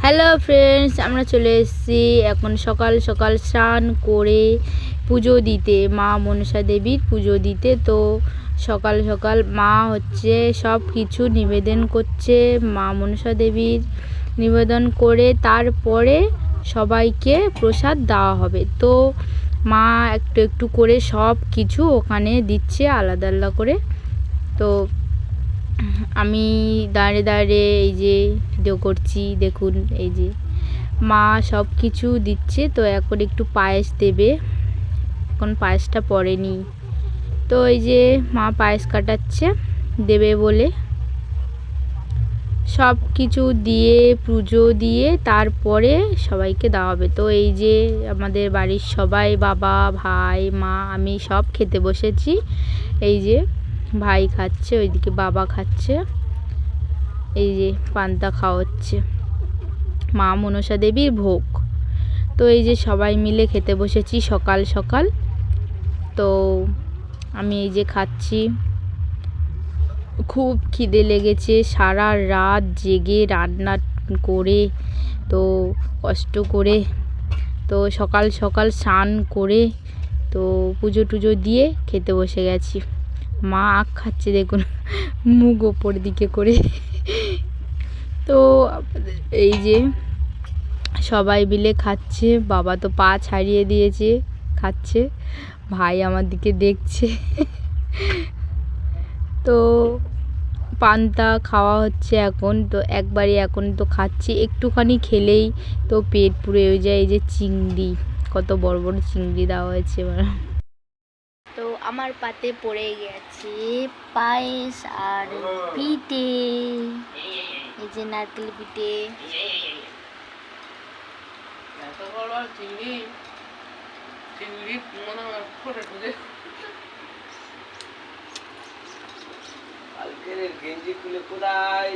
Hello friends, আমরা চলে এসেছি এখন সকাল সকাল স্নান করে পুজো দিতে, মা মনসা দেবীর পুজো দিতে। তো সকাল সকাল মা সব কিছু নিবেদন করছে, মা মনসা দেবীর নিবেদন করে তারপরে সবাইকে প্রসাদ দেওয়া হবে। তো মা একটু একটু করে সব কিছু ওখানে দিচ্ছে আলাদা আলাদা করে। তো আমি দাঁড়িয়ে দাঁড়িয়ে এই যে ভিডিও করছি, দেখুন এই যে মা সব কিছু দিচ্ছে। তো এখন একটু পায়েস দেবে, এখন পায়েসটা পড়েনি। তো এই যে মা পায়েস কাটাচ্ছে দেবে বলে, সব কিছু দিয়ে পুজো দিয়ে তারপরে সবাইকে দেওয়া হবে। তো এই যে আমাদের বাড়ির সবাই, বাবা, ভাই, মা, আমি সব খেতে বসেছি। এই যে ভাই খাচ্ছে, ওইদিকে বাবা খাচ্ছে, এই যে পান্তা খাওয়া হচ্ছে মা মনসা দেবীর ভোগ। তো এই যে সবাই মিলে খেতে বসেছি সকাল সকাল। তো আমি এই যে খাচ্ছি, খুব খিদে লেগেছে, সারা রাত জেগে রান্না করে, তো কষ্ট করে, তো সকাল সকাল স্নান করে, তো পুজো টুজো দিয়ে খেতে বসে গেছি। মা আখ খাচ্ছে, দেখুন মুখ ওপর দিকে করে। তো এই যে সবাই মিলে খাচ্ছে, বাবা তো পা ছাড়িয়ে দিয়েছে, খাচ্ছে, ভাই আমার দিকে দেখছে। তো পান্তা খাওয়া হচ্ছে এখন, তো একবারে এখন তো খাচ্ছি, একটুখানি খেলেই তো পেট পুরে হয়ে যায়। এই যে চিংড়ি, কত বড় বড় চিংড়ি দেওয়া হয়েছে। তো আমার পাতে পড়ে গেছে পায়েস আর পিঠে, এই যে নারকেল পিঠে। গেঞ্জি খুলে কোথায়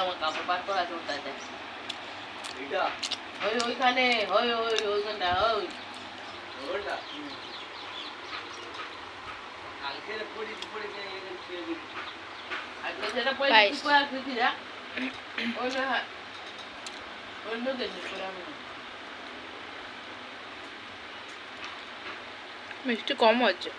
আমার কাপড় পাট করা চলতে আছে ওইখানে ওইখানটা মিষ্টি কম হচ্ছে।